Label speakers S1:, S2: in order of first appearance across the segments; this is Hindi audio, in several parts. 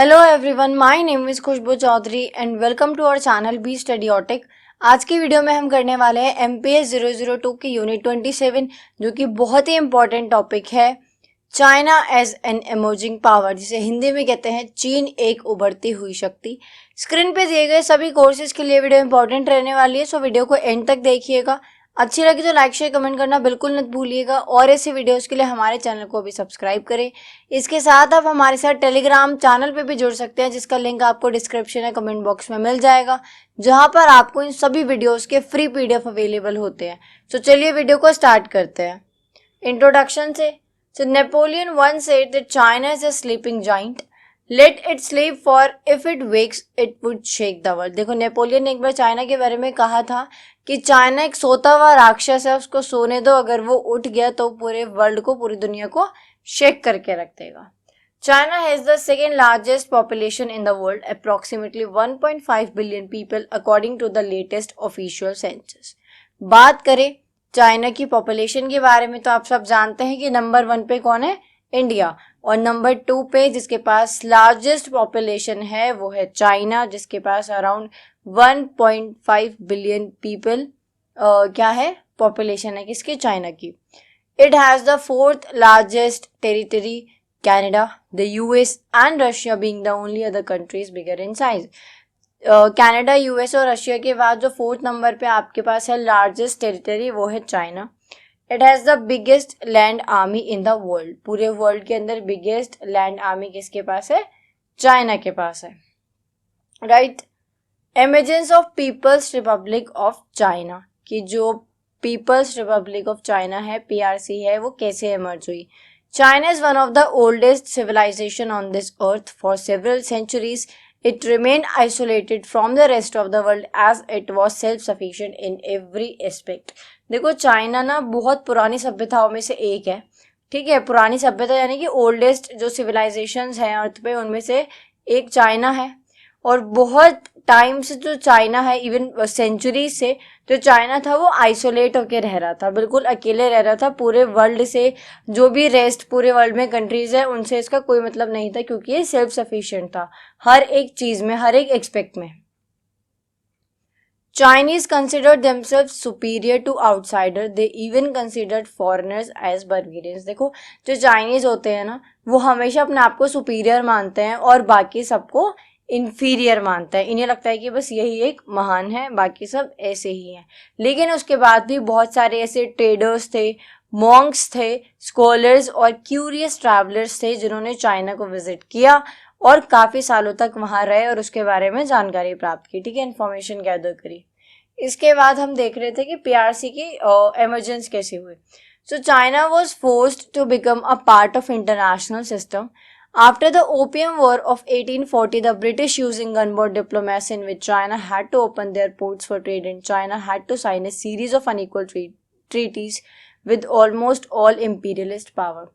S1: Hello everyone, my name is Khushboo Chaudhary and welcome to our channel B Studiotic. आज की वीडियो में हम करने वाले हैं MPS 002 की यूनिट 27, जो कि बहुत ही इंपॉर्टेंट टॉपिक है। China as an emerging power, जिसे हिंदी में कहते हैं चीन एक उभरती हुई शक्ति। स्क्रीन पे दिए गए सभी कोर्सेज के लिए वीडियो इंपॉर्टेंट रहने वाली है, सो वीडियो को एंड तक देखिएगा। अच्छी लगी तो लाइक शेयर कमेंट करना बिल्कुल मत भूलिएगा और ऐसे वीडियोस के लिए हमारे चैनल को भी सब्सक्राइब करें। इसके साथ आप हमारे साथ टेलीग्राम चैनल पे भी जुड़ सकते हैं, जिसका लिंक आपको डिस्क्रिप्शन या कमेंट बॉक्स में मिल जाएगा, जहां पर आपको इन सभी वीडियोस के फ्री PDF अवेलेबल होते हैं। तो चलिए वीडियो को स्टार्ट करते हैं इंट्रोडक्शन से। So Napoleon once said that China is a sleeping giant. Let it sleep, for if it wakes it would shake the world. देखो, नेपोलियन ने एक बार चाइना के बारे में कहा था कि चाइना एक सोता हुआ राक्षस है, उसको सोने दो, अगर वो उठ गया तो पूरे वर्ल्ड को, पूरी दुनिया को शेक करके रख देगा। China has the second largest population in the world, approximately 1.5 billion people according to the latest official census. बात करें चाइना की पॉपुलेशन के बारे में तो आप सब जानते हैं कि नंबर 1 पे कौन है? इंडिया। और नंबर 2 पे जिसके पास लार्जेस्ट पॉपुलेशन है वो है चाइना, जिसके पास अराउंड 1.5 बिलियन पीपल क्या है? पॉपुलेशन है किसकी? चाइना की। It has the 4th largest territory, Canada, the US and Russia being the only other countries bigger in size. Canada, US और रशिया के बाद जो 4th नंबर पे आपके पास है लार्जेस्ट टेरिटरी, वो है China. It has the biggest land army in the world. पूरे वर्ल्ड के अंदर बिगेस्ट लैंड आर्मी किसके पास है? चाइना के पास है, right. Emergence of People's Republic of China, कि जो पीपल्स रिपब्लिक ऑफ चाइना है, PRC है, वो कैसे एमर्ज हुई? China is one of the oldest civilization on this earth. For several centuries, it remained isolated from the rest of the world as it was self-sufficient in every aspect. देखो, चाइना ना बहुत पुरानी सभ्यताओं में से एक है, ठीक है। पुरानी सभ्यता यानी कि ओल्डेस्ट जो सिविलाइजेशंस हैं अर्थ पे, उनमें से एक चाइना है। और बहुत टाइम से जो चाइना है, इवन सेंचुरी से जो चाइना था वो आइसोलेट होके रह रहा था, बिल्कुल अकेले रह रहा था पूरे वर्ल्ड से। जो भी रेस्ट पूरे वर्ल्ड में कंट्रीज है उनसे इसका कोई मतलब नहीं था, क्योंकि ये सेल्फ सफिशिएंट था हर एक चीज में, हर एक एक्सपेक्ट में। Chinese considered themselves superior to outsider. They even considered foreigners as barbarians. देखो, जो चाइनीज होते हैं ना, वो हमेशा अपने आप को सुपीरियर मानते हैं और बाकी सबको इंफीरियर मानता है। इन्हें लगता है कि बस यही एक महान है, बाकी सब ऐसे ही हैं। लेकिन उसके बाद भी बहुत सारे ऐसे ट्रेडर्स थे, मॉन्क्स थे, स्कॉलर्स और क्यूरियस ट्रैवलर्स थे, जिन्होंने चाइना को विजिट किया और काफी सालों तक वहां रहे और उसके बारे में जानकारी प्राप्त की, ठीक है, इंफॉर्मेशन गैदर करी। इसके बाद हम देख रहे थे कि PRC की एमर्जेंस कैसे हुई। So China was forced to become a part of international system. After the Opium War of 1840, the British, using gunboat diplomacy in which China had to open their ports for trade, and China had to sign a series of unequal treaties with almost all imperialist power.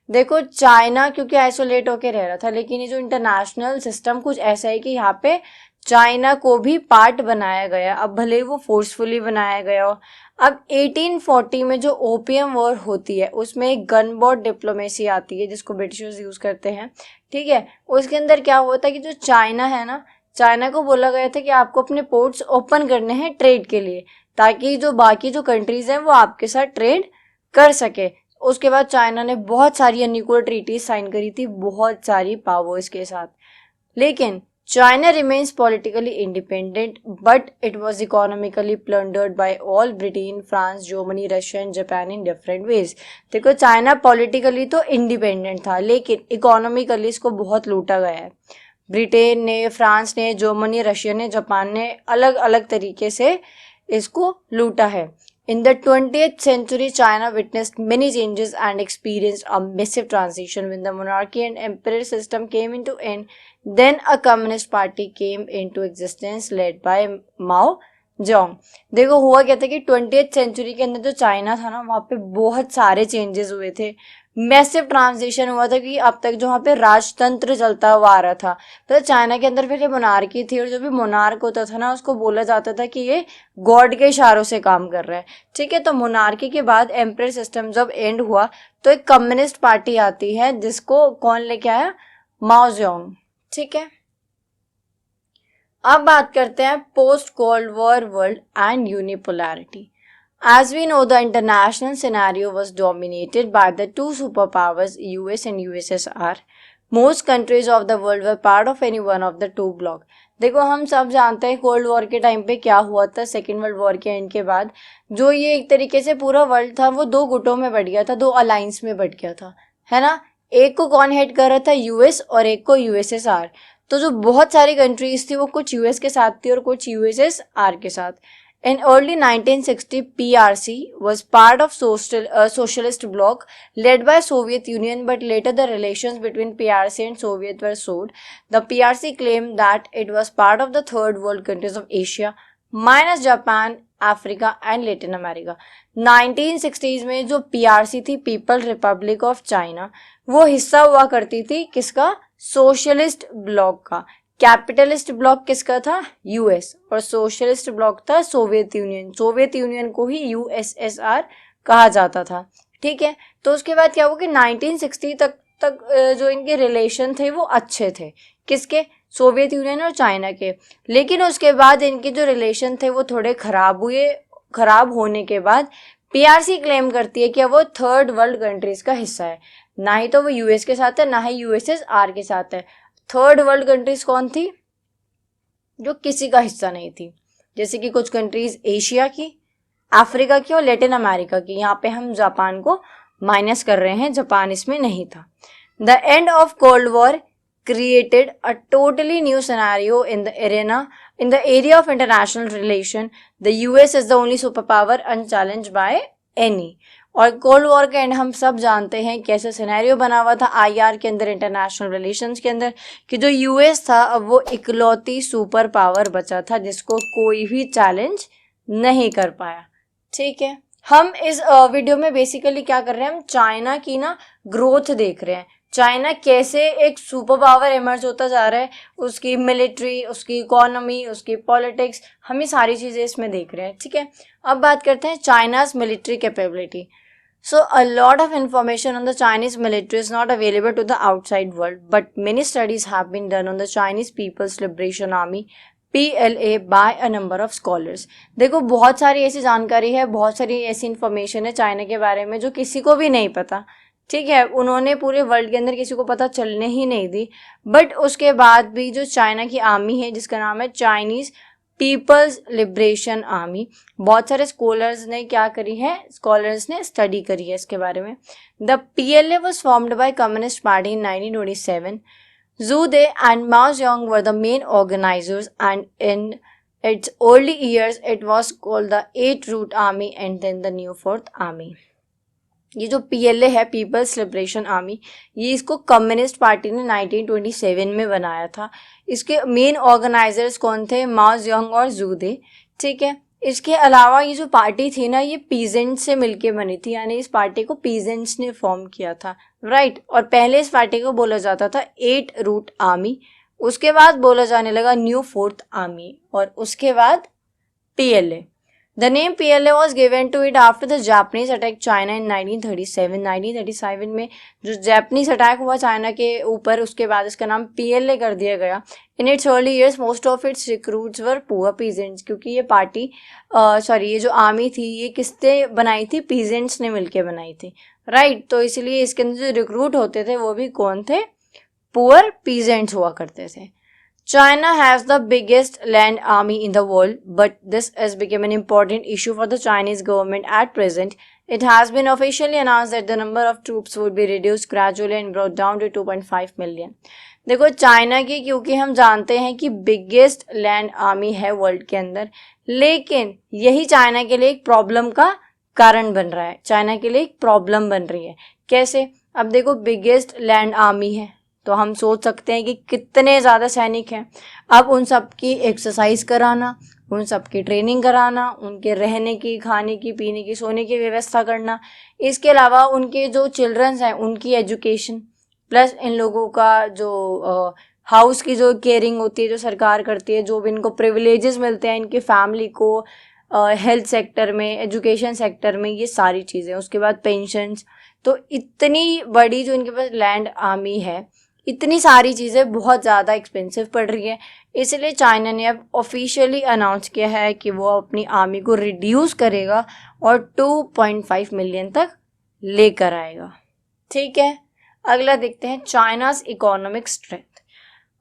S1: देखो, चाइना क्योंकि आइसोलेट होके रह रहा था, लेकिन ये जो इंटरनेशनल सिस्टम कुछ ऐसा है कि यहाँ पे चाइना को भी पार्ट बनाया गया, अब भले वो फोर्सफुली बनाया गया हो। अब 1840 में जो ओपियम वॉर होती है उसमें एक गन बोट डिप्लोमेसी आती है, जिसको ब्रिटिशर्स यूज करते हैं, ठीक है। उसके अंदर क्या हुआ था कि जो चाइना है ना, चाइना को बोला गया था कि आपको अपने पोर्ट्स ओपन करने हैं ट्रेड के लिए, ताकि जो बाकी जो कंट्रीज हैं वो आपके साथ ट्रेड कर सके। उसके बाद चाइना ने बहुत सारी अनइक्वल ट्रीटीज साइन करी थी बहुत सारी पावर्स के साथ। लेकिन China remains politically independent, but it was economically plundered by all Britain, France, Germany, Russia and Japan in different ways. देखो, चाइना पॉलिटिकली तो इंडिपेंडेंट था, लेकिन इकोनॉमिकली इसको बहुत लूटा गया है। ब्रिटेन ने, फ्रांस ने, जर्मनी, रशिया ने, जापान ने अलग अलग तरीके से इसको लूटा है। In the 20th century, China witnessed many changes and experienced a massive transition when the monarchy and emperor system came into end. Then a communist party came into existence led by Mao Zedong. देखो, हुआ क्या था कि 20th सेंचुरी के अंदर जो चाइना था ना, वहाँ पे बहुत सारे चेंजेस हुए थे, मैसिव ट्रांजिशन हुआ था कि अब तक जो वहाँ पे राजतंत्र चलता हुआ आ रहा था। तो चाइना के अंदर पहले मोनार्की थी, और जो भी मोनार्क होता था ना, उसको बोला जाता था कि ये गॉड के इशारों से काम कर रहा है, ठीक है। तो मोनार्की के बाद एम्परर सिस्टम जब एंड हुआ तो एक कम्युनिस्ट पार्टी आती है, जिसको कौन लेके आया? माओ जेडोंग, ठीक है, अब बात करते हैं post cold war world and unipolarity. As we know, the international scenario was dominated by the two superpowers, US and USSR. Most countries of the world were part of any one of the two bloc. देखो, हम सब जानते हैं कोल्ड वॉर के टाइम पे क्या हुआ था. सेकेंड वर्ल्ड वॉर के एंड के बाद जो ये एक तरीके से पूरा वर्ल्ड था वो दो गुटों में बट गया था, दो अलायंस में बट गया था, है ना. एक को कौन हेड कर रहा था, यूएस, और एक को यूएसएसआर. तो जो बहुत सारी कंट्रीज थी वो कुछ यूएस के साथ थी और कुछ यूएसएसआर के साथ. In early 1960, PRC was part of socialist bloc led by Soviet Union, but later the relations between PRC and Soviet were soured. The PRC claimed that it was part of the third world countries of Asia, minus Japan, Africa and Latin America. 1960s में जो PRC थी, पीपल रिपब्लिक ऑफ चाइना, वो हिस्सा हुआ करती थी किसका, सोशलिस्ट ब्लॉक का. कैपिटलिस्ट ब्लॉक किसका था, यूएस, और सोशलिस्ट ब्लॉक था सोवियत यूनियन. सोवियत यूनियन को ही यूएसएसआर कहा जाता था. ठीक है, तो उसके बाद क्या हुआ कि 1960 तक जो इनके रिलेशन थे वो अच्छे थे, किसके, सोवियत यूनियन और चाइना के. लेकिन उसके बाद इनके जो रिलेशन थे वो थोड़े खराब हुए. खराब होने के बाद पीआरसी क्लेम करती है कि वो थर्ड वर्ल्ड कंट्रीज का हिस्सा है. ना ही तो वो यूएस के साथ है, ना ही यूएसएसआर के साथ है. थर्ड वर्ल्ड कंट्रीज कौन थी, जो किसी का हिस्सा नहीं थी, जैसे कि कुछ कंट्रीज एशिया की, अफ्रीका की और लैटिन अमेरिका की. यहाँ पे हम जापान को माइनस कर रहे हैं, जापान इसमें नहीं था. The end of cold war created a totally new scenario in the area of international relation. The US is the only superpower unchallenged by any. और कोल्ड वॉर का एंड हम सब जानते हैं कैसे सिनेरियो बना हुआ था आईआर के अंदर, इंटरनेशनल रिलेशंस के अंदर, कि जो यूएस था अब वो इकलौती सुपर पावर बचा था जिसको कोई भी चैलेंज नहीं कर पाया. ठीक है, हम इस वीडियो में बेसिकली क्या कर रहे हैं, हम चाइना की ना ग्रोथ देख रहे हैं. चाइना कैसे एक सुपर पावर इमर्ज होता जा रहा है, उसकी मिलिट्री, उसकी इकोनॉमी, उसकी पॉलिटिक्स, हम ये सारी चीज़ें इसमें देख रहे हैं. ठीक है, अब बात करते हैं China's military capability. So a lot of information on the Chinese military is not available to the outside world, but many studies have been done on the Chinese People's Liberation Army PLA by a number of scholars. देखो, बहुत सारी ऐसी जानकारी है, बहुत सारी ऐसी इन्फॉर्मेशन है चाइना के बारे में जो किसी को भी नहीं पता. ठीक है, उन्होंने पूरे वर्ल्ड के अंदर किसी को पता चलने ही नहीं दी. बट उसके बाद भी जो चाइना की आर्मी है जिसका नाम है चाइनीज पीपल्स लिबरेशन आर्मी, बहुत सारे स्कॉलर्स ने क्या करी है, स्कॉलर्स ने स्टडी करी है इसके बारे में. The PLA was formed by communist party in 1927. Zhu De and Mao Zedong were the main organizers, and in its early years it was called the Eight Route Army and then the New Fourth Army. ये जो पीएलए है, पीपल्स लिबरेशन आर्मी, ये इसको कम्युनिस्ट पार्टी ने 1927 में बनाया था. इसके मेन ऑर्गेनाइजर्स कौन थे, माओ जेडोंग और जू दे. ठीक है, इसके अलावा ये जो पार्टी थी ना, ये पीजेंट्स से मिलके बनी थी, यानी इस पार्टी को पीजेंट्स ने फॉर्म किया था. राइट, और पहले इस पार्टी को बोला जाता था 8 रूट आर्मी, उसके बाद बोला जाने लगा न्यू फोर्थ आर्मी, और उसके बाद PLA. The name PLA was given to it after the Japanese attacked China in 1937. 1937 में जो जापानीज अटैक हुआ चाइना के ऊपर, उसके बाद इसका नाम PLA कर दिया गया. In its early years, most of its recruits were poor peasants, क्योंकि ये पार्टी ये जो आर्मी थी ये किसने बनाई थी, पीजेंट्स ने मिलके बनाई थी. राइट, तो इसलिए इसके अंदर जो रिक्रूट होते थे वो भी कौन थे, पुअर पीजेंट्स हुआ करते थे. China has the biggest land army in the world, but this has become an important issue for the Chinese government at present. It has been officially announced that the number of troops would be reduced gradually and brought down to 2.5 million. देखो, चाइना की, क्योंकि हम जानते हैं कि बिगेस्ट लैंड आर्मी है वर्ल्ड के अंदर, लेकिन यही चाइना के लिए एक प्रॉब्लम का कारण बन रहा है. चाइना के लिए एक प्रॉब्लम बन रही है. कैसे, अब देखो, बिगेस्ट लैंड आर्मी है तो हम सोच सकते हैं कि कितने ज़्यादा सैनिक हैं. अब उन सब की एक्सरसाइज कराना, उन सब की ट्रेनिंग कराना, उनके रहने की, खाने की, पीने की, सोने की व्यवस्था करना, इसके अलावा उनके जो चिल्ड्रंस हैं उनकी एजुकेशन, प्लस इन लोगों का जो हाउस की जो केयरिंग होती है जो सरकार करती है, जो भी इनको प्रिविलेजेस मिलते हैं इनकी फैमिली को, हेल्थ सेक्टर में, एजुकेशन सेक्टर में, ये सारी चीज़ें, उसके बाद पेंशन्स. तो इतनी बड़ी जो इनके पास लैंड आर्मी है, इतनी सारी चीज़ें बहुत ज़्यादा एक्सपेंसिव पड़ रही है, इसलिए चाइना ने अब ऑफिशियली अनाउंस किया है कि वो अपनी आर्मी को रिड्यूस करेगा और 2.5 मिलियन तक लेकर आएगा। ठीक है, अगला देखते हैं China's economic strength.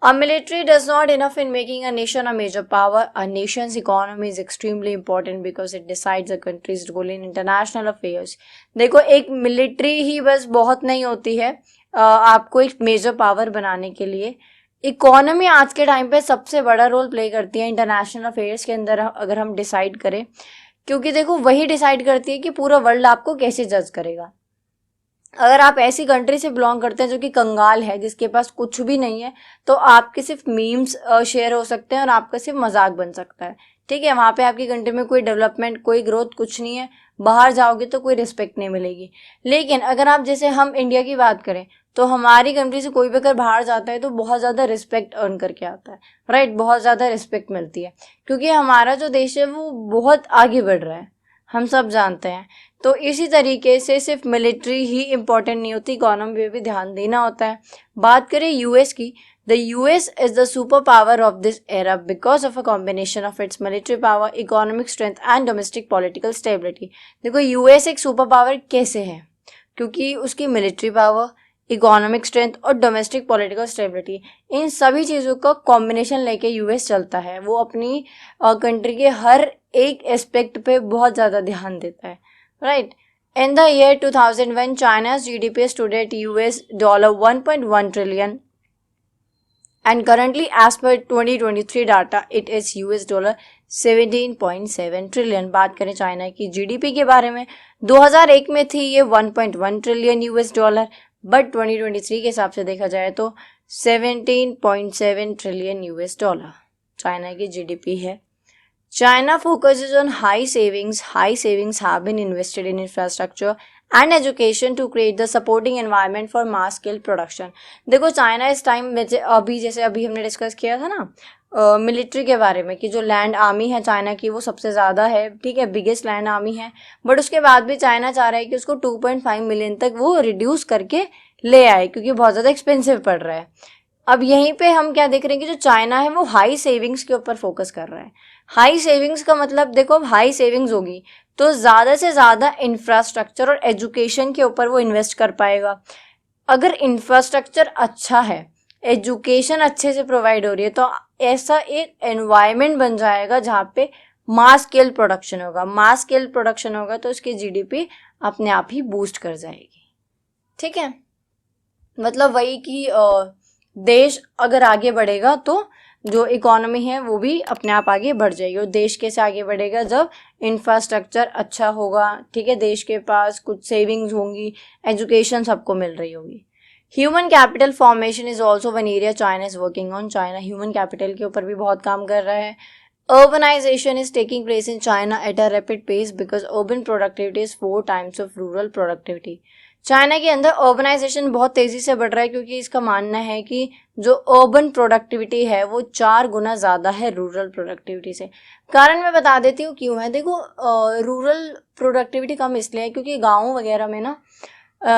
S1: A military does not enough in making a nation a major power. A nation's economy is extremely important because it decides a country's role in international affairs. देखो, एक मिलिट्री ही बस बहुत नहीं होती है आपको एक मेजर पावर बनाने के लिए। इकोनॉमी आज के टाइम पे सबसे बड़ा रोल प्ले करती है इंटरनेशनल अफेयर्स के अंदर, अगर हम डिसाइड करें, क्योंकि देखो वही डिसाइड करती है कि पूरा वर्ल्ड आपको कैसे जज करेगा। अगर आप ऐसी कंट्री से बिलोंग करते हैं जो कि कंगाल है, जिसके पास कुछ भी नहीं है, तो आपके सिर्फ मीम्स शेयर हो सकते हैं और आपका सिर्फ मजाक बन सकता है। ठीक है, वहाँ पे आपकी कंट्री में कोई डेवलपमेंट, कोई ग्रोथ, कुछ नहीं है। बाहर जाओगे तो कोई रिस्पेक्ट नहीं मिलेगी। लेकिन अगर आप जैसे हम इंडिया की बात करें, तो हमारी कंट्री से कोई भी अगर बाहर जाता है तो बहुत ज़्यादा रिस्पेक्ट अर्न करके आता है, राइट। बहुत ज़्यादा रिस्पेक्ट मिलती है, क्योंकि हमारा जो देश है वो बहुत आगे बढ़ रहा है, हम सब जानते हैं। तो इसी तरीके से सिर्फ मिलिट्री ही इम्पोर्टेंट नहीं होती, इकोनॉमी पे भी ध्यान देना होता है। बात करें यूएस की, the US is the super power of this era because of a combination of its military power, economic strength and domestic political stability. देखो यूएस एक सुपर पावर कैसे है, क्योंकि उसकी मिलिट्री पावर, इकोनॉमिक स्ट्रेंथ और डोमेस्टिक पॉलिटिकल स्टेबिलिटी, इन सभी चीज़ों का कॉम्बिनेशन लेके यूएस चलता है। वो अपनी कंट्री के हर एक एस्पेक्ट पे बहुत ज़्यादा ध्यान देता है, right. In the year 2001, China's GDP stood at $1.1 trillion, and currently, as per 2023 data, it is $17.7 trillion. बात करें चाइना की जीडीपी के बारे में, 2001 में थी ये 1.1 ट्रिलियन यूएस डॉलर, बट 2023 के हिसाब से देखा जाए तो 17.7 ट्रिलियन यूएस डॉलर चाइना की जीडीपी है। China focuses on high savings. High savings have been invested in infrastructure and education to create the supporting environment for mass scale production. देखो चाइना इस टाइम में जैसे अभी हमने डिस्कस किया था ना मिलिट्री के बारे में, कि जो लैंड आर्मी है चाइना की वो सबसे ज़्यादा है, ठीक है, बिगेस्ट लैंड आर्मी है। बट उसके बाद भी चाइना चाह रहा है कि उसको 2.5 मिलियन तक वो रिड्यूस करके ले आए, क्योंकि बहुत ज़्यादा एक्सपेंसिव पड़ रहा है। अब यहीं पे हम क्या देख रहे हैं कि जो चाइना है वो हाई सेविंग्स के ऊपर फोकस कर रहा है। हाई सेविंग्स का मतलब देखो, अब हाई सेविंग्स होगी तो ज़्यादा से ज़्यादा इंफ्रास्ट्रक्चर और एजुकेशन के ऊपर वो इन्वेस्ट कर पाएगा। अगर इंफ्रास्ट्रक्चर अच्छा है, एजुकेशन अच्छे से प्रोवाइड हो रही है, तो ऐसा एक एनवायरनमेंट बन जाएगा जहाँ पे मास स्केल प्रोडक्शन होगा। मास स्केल प्रोडक्शन होगा तो उसकी जीडीपी अपने आप ही बूस्ट कर जाएगी। ठीक है, मतलब वही कि देश अगर आगे बढ़ेगा तो जो इकोनॉमी है वो भी अपने आप आगे बढ़ जाएगी। और देश कैसे आगे बढ़ेगा, जब इंफ्रास्ट्रक्चर अच्छा होगा, ठीक है, देश के पास कुछ सेविंग्स होंगी, एजुकेशन सबको मिल रही होगी। Human capital formation is also one area China is working on. China human capital के ऊपर भी बहुत काम कर रहा है। Urbanization is taking place in China at a rapid pace because urban productivity is 4 times of rural productivity. China के अंदर अर्बनाइजेशन बहुत तेज़ी से बढ़ रहा है, क्योंकि इसका मानना है कि जो अर्बन प्रोडक्टिविटी है वो 4 गुना ज़्यादा है रूरल प्रोडक्टिविटी से। कारण मैं बता देती हूँ क्यों है। देखो रूरल प्रोडक्टिविटी कम इसलिए है क्योंकि गाँव वगैरह में ना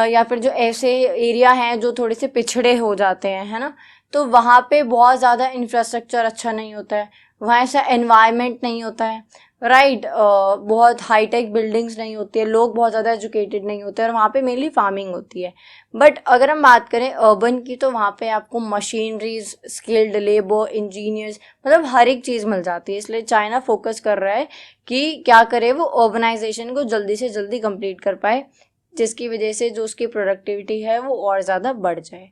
S1: या फिर जो ऐसे एरिया हैं जो थोड़े से पिछड़े हो जाते हैं, है ना, तो वहाँ पे बहुत ज़्यादा इंफ्रास्ट्रक्चर अच्छा नहीं होता है, वहाँ ऐसा एनवायरनमेंट नहीं होता है, राइट। बहुत हाईटेक बिल्डिंग्स नहीं होती है, लोग बहुत ज़्यादा एजुकेटेड नहीं होते हैं, और वहाँ पे मेनली फार्मिंग होती है। बट अगर हम बात करें अर्बन की, तो वहाँ पे आपको मशीनरीज, स्किल्ड लेबर, इंजीनियर्स, मतलब हर एक चीज़ मिल जाती है। इसलिए चाइना फोकस कर रहा है कि क्या करे, वो अर्बनाइजेशन को जल्दी से जल्दी कंप्लीट कर पाए, जिसकी वजह से जो उसकी प्रोडक्टिविटी है वो और ज़्यादा बढ़ जाए।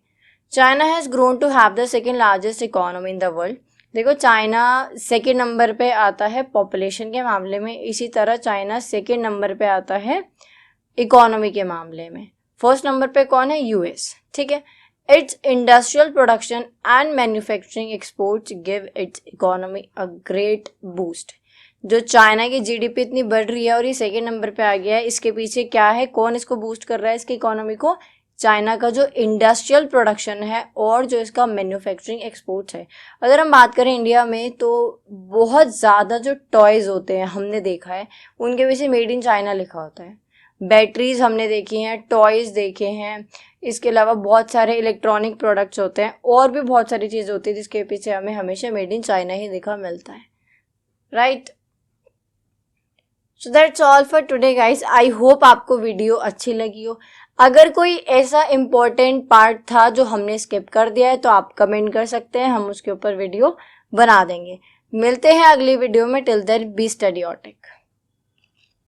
S1: China has grown to have the second largest economy in the world. देखो चाइना सेकेंड नंबर पे आता है पॉपुलेशन के मामले में, इसी तरह चाइना सेकेंड नंबर पे आता है इकोनॉमी के मामले में। फर्स्ट नंबर पे कौन है, यूएस, ठीक है। It's industrial production and manufacturing exports give its economy a great boost. जो चाइना की जीडीपी इतनी बढ़ रही है और ये सेकेंड नंबर पे आ गया है, इसके पीछे क्या है, कौन इसको बूस्ट कर रहा है, इसकी इकोनॉमी को? चाइना का जो इंडस्ट्रियल प्रोडक्शन है और जो इसका मैन्युफैक्चरिंग एक्सपोर्ट्स है। अगर हम बात करें इंडिया में, तो बहुत ज़्यादा जो टॉयज़ होते हैं हमने देखा है उनके पीछे मेड इन चाइना लिखा होता है। बैटरीज हमने देखी हैं, टॉयज़ देखे हैं, इसके अलावा बहुत सारे इलेक्ट्रॉनिक प्रोडक्ट्स होते हैं और भी बहुत सारी चीज़ होती है जिसके पीछे हमें हमेशा मेड इन चाइना ही देखा मिलता है, right. So that's all for today guys. I hope आपको वीडियो अच्छी लगी हो। अगर कोई ऐसा इम्पोर्टेंट पार्ट था जो हमने स्किप कर दिया है तो आप कमेंट कर सकते हैं, हम उसके ऊपर वीडियो बना देंगे। मिलते हैं अगली वीडियो में। Till then B study otic.